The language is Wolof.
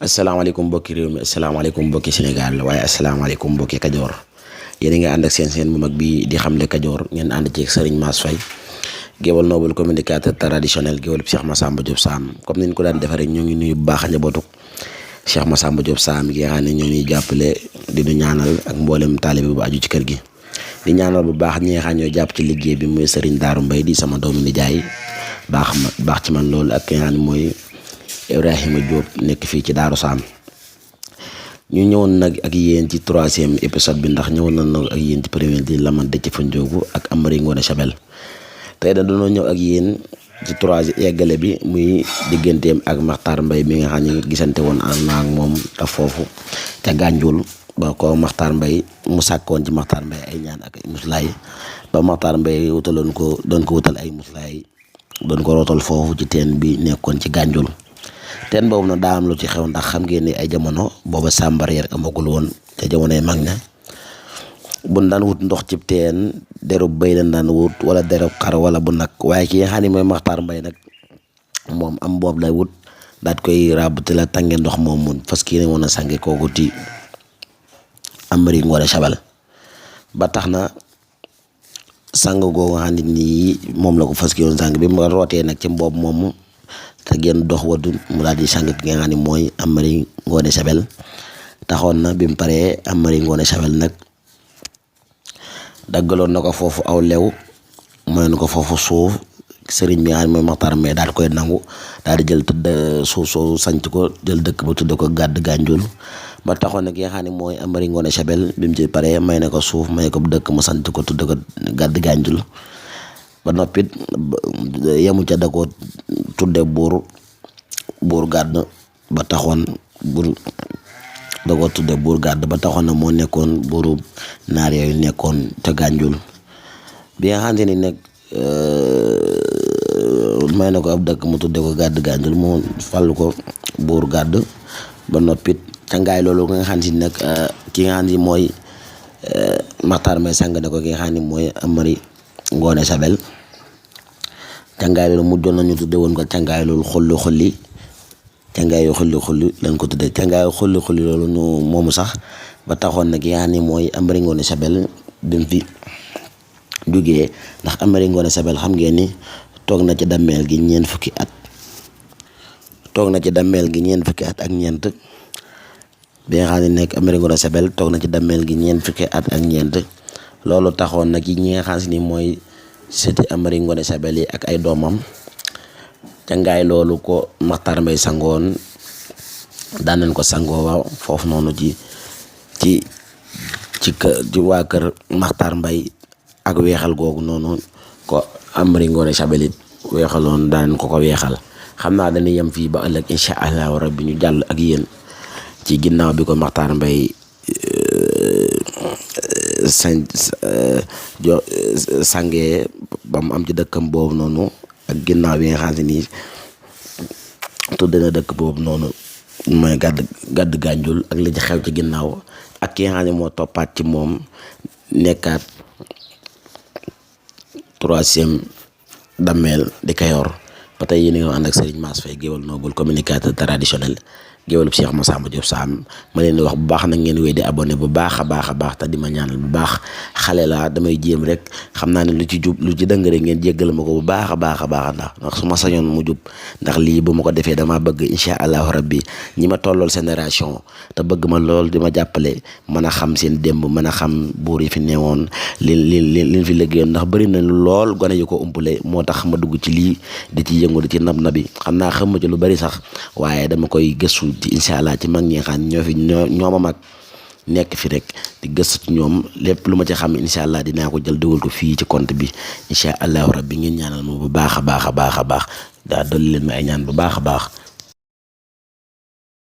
asalaamaaleykum mbokki réew mi asalaamaaleykum mbokki Sénégal waaye asalaamaaleykum mbokki Kajoor yéen a ngi ànd ak seen bu mag bi di xamle Kajoor ngeen ànd ci Serigne Mass Faye géwal noble communicateur traditionnel géwal Cheikh Massamba Diop Sam comme ni ñu ko daan defaree ñoo ngi nuyu bu baax njabootu Cheikh Massamba Diop Sam gi nga xam ne ñoo ñuy jàppale di ñu ñaanal ak mboolem taalibe bu aju ci kër gi di ñaanal bu baax ñi nga xam ñoo jàpp ci liggéey bi muy Serigne Darou Mbaye di sama doomu nijaay baax ci man loolu ak ki nga xam ne mooy Ibrahima Diop nekk fii ci Daaru Saam ñu ñëwoon nag ak yéen ci 3e épisode bi ndax ñëwoon na nag ak yéen ci premier di lamante ci Fanjoogu ak Amary Ngoné Sabel tey dañoo ñëw ak yéen ci 3 yeggale bi muy digganteem ak Makhtar Mbaye mi nga xam ne gisante woon ànd naa ak moom te foofu te Gànjul ba ko Makhtar Mbaye mu sàkkoon ci Makhtar Mbaye ay ñaan ak ay muslaay ba Makhtar Mbaye doon ko wutal ay muslaay doon ko rootal foofu ci teen bi nekkoon ci Gànjul teen boobu nag daa am lu ci xew ndax xam ngeen ni ay jamono booba sàmbar yar amagul woon te jamonoy mag na buñ daan wut ndox ci teen derub béy lañ daan wut wala derub xar wala bu nag waaye ki nga xam ne mooy Makhtar Mbaye nag moom am boobu lay wut daat koy ràbb te la tànge ndox moom mun fas kii ne woon a sànge kooku ti Amary Ngoné Sabel ba tax na sang googu nga xam ne nii moom la ko fas kii woon sàng bi mu rootee nag ci mboobu moomu te génn dox waddu mu daal di sang ki nga xam ne mooy Amary Ngoné Sabel taxoon na bi mu paree Amary Ngoné Sabel nag daggaloon na ko foofu aw lew mooy na ko foofu suuf sëriñ bi nga xam ne mooy Makhtar Mbaye daal koy nangu daal di jël tëdd suuf soo sanc ko jël dëkk ba tudd ko gàdd Gànjul ba taxoon nag ki nga xam ne mooy Amary Ngoné Sabel bi mu ci paree may na ko suuf may ko dëkk mu sant ko tudd ko gàdd Gànjul ba noppit yemu ca da ko tudde buur gàdd ba taxoon ba taxoon na moo nekkoon buuru naar yooyu nekkoon ca Gànjul bi nga xamante ni nag may na ko ab dëkk mu tudde ko gàdd Gànjul mu fal ko buur gàdd ba noppit cangaay loolu nga xam ni nag ki nga xam ni mooy Makhtar Mbaye sang ne ko ki nga xam ni mooy Amary Ngoné Sabel cangaay loolu mujjoon nañu tudde woon ko cangaay loolu xolli cangaay yu xolli lañ ko tudde cangaay yu xolli loolu moomu sax ba taxoon nag yaa ni mooy Amary Ngoné Sabel bi mu fi jógee ndax Amary Ngoné Sabel xam ngeen ni toog na ci dammeel gi ñeent fukki at ak ñeent bi nga xam ne nekk Amary Ngoné Sabel toog na ci dammeel gi ñeent fukki at ak ñeent loolu taxoon nag yi ñi nga xam ni mooy sëti Amary Ngoné Sabel yi ak ay doomam cangaay loolu ko Makhtar Mbaye sangoon daan nañ ko sangoo waaw foofu noonu ci waa kër Makhtar Mbaye ak weexal googu noonu ko Amary Ngoné Sabel it weexaloon daan ko weexal xam naa dañuy yem fii ba ëllëg incha allahu rabbi ñu jàll ak yéen ci ginnaaw bi ko Makhtar Mbaye sangee ba mu am ci dëkkam boobu noonu ak ginnaaw bi nga xam ne nii tudde na dëkk boobu noonu mooy gàdd Gànjul ak li ci xew ci ginnaaw ak ki nga xam ne moo toppaat ci moom nekkaat 3e dammeel di Kayoor ba tey yéen a ngi ànd ak Serigne Mass Faye géwal noble communicateur traditionnel géwal Cheikh Massamba Diop Sam ma leen di wax bu baax nag ngeen wéy di abonné bu baax a baax te di ma ñaanal bu baax xale la damay jéem rek xam naa ne lu ci dëng rek ngeen jéggal ma ko bu baax a baax ndax su ma sañoon mu jub ndax lii bu ma ko defee dama bëgg incha allahu rabbi ñi ma tollool génération te bëgg ma lool di ma jàppale mën a xam seen démb mën a xam buur yi fi newoon li fi liggéeyoon ndax bëri na lool gone yu ko umpale moo tax ma dugg ci lii di ci yëngu di ci nabi xam naa xam ma ci lu bari sax waaye dama koy gëstu ci incha allah ci mag ñi nga xam ñoo ma mag nekk fi rek di gëstu ci ñoom lépp lu ma ci xam incha allah dinaa ko jël dugal ko fii ci compte bi incha allahu rabbi ngeen ñaanal ma bu baax a baax daa dolli leen ma ay ñaan bu baax a baax